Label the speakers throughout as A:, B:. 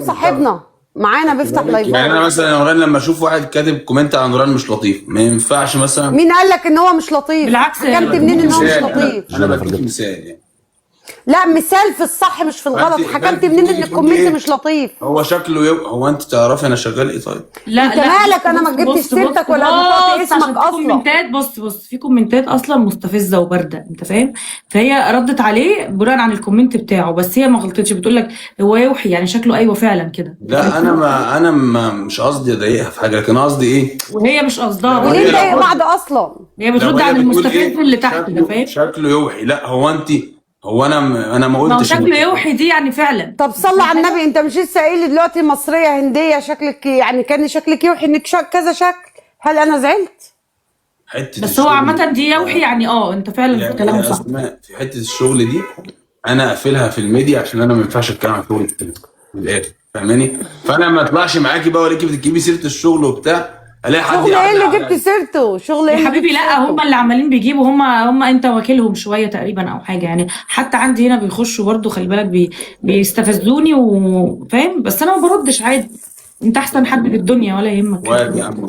A: ابراهيم صاحبنا معانا بيفتح لايفات.
B: يعني انا مثلا يا نوران لما اشوف واحد كاتب كومنت على نوران مش لطيف، ما ينفعش مثلا.
A: مين قال لك ان هو مش لطيف؟
C: بالعكس،
A: حكمت منين ان هو مش
B: مثال،
A: لطيف؟
B: انا بديك مثال يعني.
A: لا مثال في الصح مش في الغلط. حكمت منين ان الكومنت مش لطيف؟
B: هو شكله هو انت تعرفي انا شغال ايه طيب؟
C: لا
A: انت مالك؟ انا ما جبتش سيرتك ولا نطقت اسمك
C: عشان في
A: اصلا.
C: كومنتات، بص في كومنتات اصلا مستفزه وبارده، انت فاهم؟ فهي ردت عليه بناء عن الكومنت بتاعه، بس هي ما غلطتش، بتقول لك هو يوحي يعني شكله ايوه فعلا كده.
B: لا انا ما مش قصدي اضايقها في حاجه، لكن قصدي ايه؟
C: وهي مش قصدها،
A: وليه نضايق بعض اصلا؟
C: هي بترد على المستفز اللي تحت ده، فاهم؟
B: شكله يوحي. لا هو انا ما
C: ما هو
B: قلتش
C: شكله يوحي دي يعني فعلا.
A: طب صلي على النبي، انت مش لسه قايل لي دلوقتي مصريه هنديه شكلك يعني كان شكلك يوحي انك كذا شكل؟ هل انا زعلت؟
B: حته
C: بس هو عامه دي يوحي يعني انت فعلا
B: يعني
C: كلامك صح.
B: في حته الشغل دي انا اقفلها في الميديا عشان انا ما ينفعش اتكلم عن شغل من الاخر، فاهماني؟ فانا ما اطلعش معاكي بقى وراكي بتجيبي سيره الشغل وبتاع، الاقي حد
A: شغل ايه اللي جبت سيرته؟ شغل ايه
C: يا
A: اللي
C: حبيبي؟
A: جبت
C: لا
A: سيرته؟
C: هم اللي عمالين بيجيبوا، هم انت واكلهم شويه تقريبا او حاجه يعني. حتى عندي هنا بيخشوا برضو، خلي بالك بيستفزوني وفاهم، بس انا ما بردش عادي. انت احسن حد في الدنيا ولا يهمك.
B: اخواتي يا عم،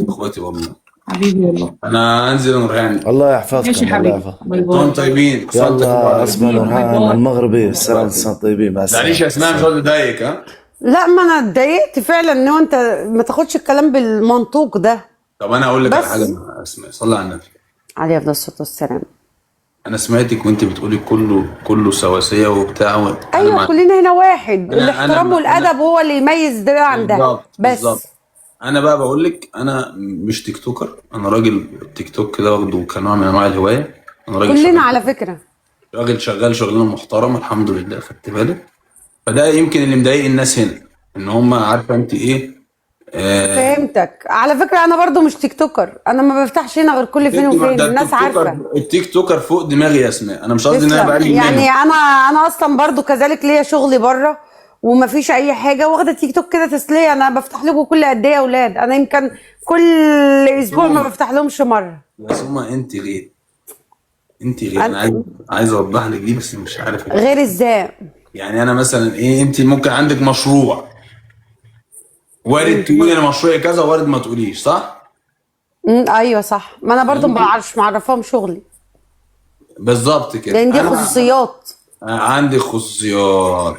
B: اخواتي والله.
C: حبيبي والله.
B: انا انزل نورهان.
D: الله يحفظكم.
C: ماشي
D: الله
C: حبيبي،
D: يحفظكم.
C: باي باي.
B: انتم طيبين.
D: يلا اسمع نورهان
C: باي.
D: المغربي، السلام عليكم طيبين. مع السلامه.
B: معلش يا اسماء مش قصدي اضايقك. ها
A: لا ما انا اتضايقت فعلا ان هو انت ما تاخدش الكلام بالمنطوق ده.
B: طب انا اقول لك على
A: بس.
B: حاجه يا اسماء، صلي على النبي
A: عليه افضل الصلاه والسلام.
B: انا سمعتك وانت بتقولي كله سواسيه وبتاع
A: ايوه كلنا هنا واحد، الاحترام والادب هو اللي يميز ده عن ده بس.
B: بالظبط. انا بقى بقول لك انا مش تيك توكر، انا راجل تيك توك كده واخده كنوع من انواع الهوايه. انا راجل
A: كلنا
B: شغال.
A: على فكره
B: راجل شغال شغلانه محترمه الحمد لله، خدت بالك؟ فده يمكن اللي مضايق الناس هنا، ان هم عارفه انت ايه.
A: فهمتك. على فكره انا برضو مش تيك توكر، انا ما بفتحش هنا غير كل فين وفين، الناس عارفه.
B: التيك توكر فوق دماغي يا اسماء، انا مش قصدي ان انا بقلل
A: يعني
B: منه.
A: انا اصلا برضو كذلك ليا شغلي بره ومفيش اي حاجه، واخده تيك توك كده تسليه. انا بفتح لكم كل قد ايه يا اولاد؟ انا يمكن كل اسبوع ما بفتح لهمش مره.
B: يا سوما انت غير انا عايز اوضح لك دي بس مش عارف
A: غير ازاي.
B: يعني انا مثلا ايه، انت ممكن عندك مشروع وارد تقولي انا مشروعي كذا، وارد ما تقوليش، صح؟
A: ايوه صح، ما انا برضو ما بعرفش معرفاهم شغلي
B: بالظبط كده،
A: لان دي خصوصيات.
B: عندي خصوصيات.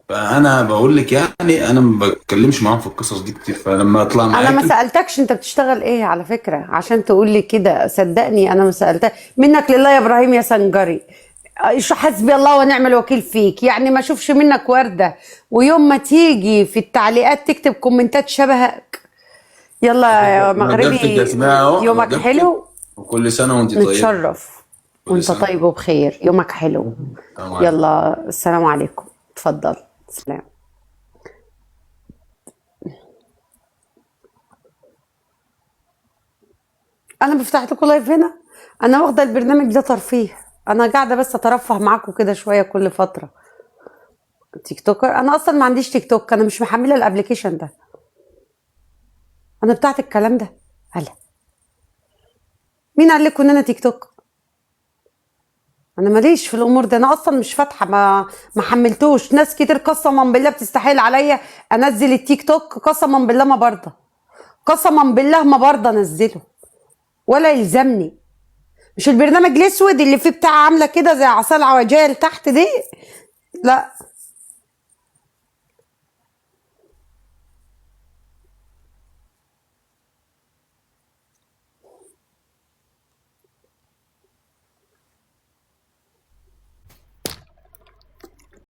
B: فانا بقول لك يعني انا ما بتكلمش معاهم في القصص دي كتير، فلما اطلع معاكي.
A: انا ما سالتكش انت بتشتغل ايه على فكره عشان تقول لي كده، صدقني انا ما سالتك. منك لله يا ابراهيم يا سنجري، حسبي الله ونعم الوكيل فيك. يعني ما اشوفش منك ورده ويوم ما تيجي في التعليقات تكتب كومنتات شبهك. يلا يا مغربي، يومك حلو
B: وكل سنه وانت طيبه.
A: نتشرف وانت طيب وبخير، يومك حلو. يلا السلام عليكم، اتفضل سلام. انا بفتح لكم لايف هنا، انا واخده البرنامج ده ترفيه، انا قاعده بس اترفه معاكم كده شويه كل فتره. تيك توكر؟ انا اصلا ما عنديش تيك توك، انا مش محمله الابلكيشن ده، انا بتاعت الكلام ده. هلا مين قال لكم ان انا تيك توك؟ انا ماليش في الامور دي، انا اصلا مش فاتحه، ما حملتوش. ناس كتير قسما بالله بتستحيل عليا انزل التيك توك، قسما بالله ما برضى، قسما بالله ما برضى انزله ولا يلزمني. مش البرنامج الاسود اللي فيه بتاع عامله كده زي عصا العوجال تحت دي؟ لا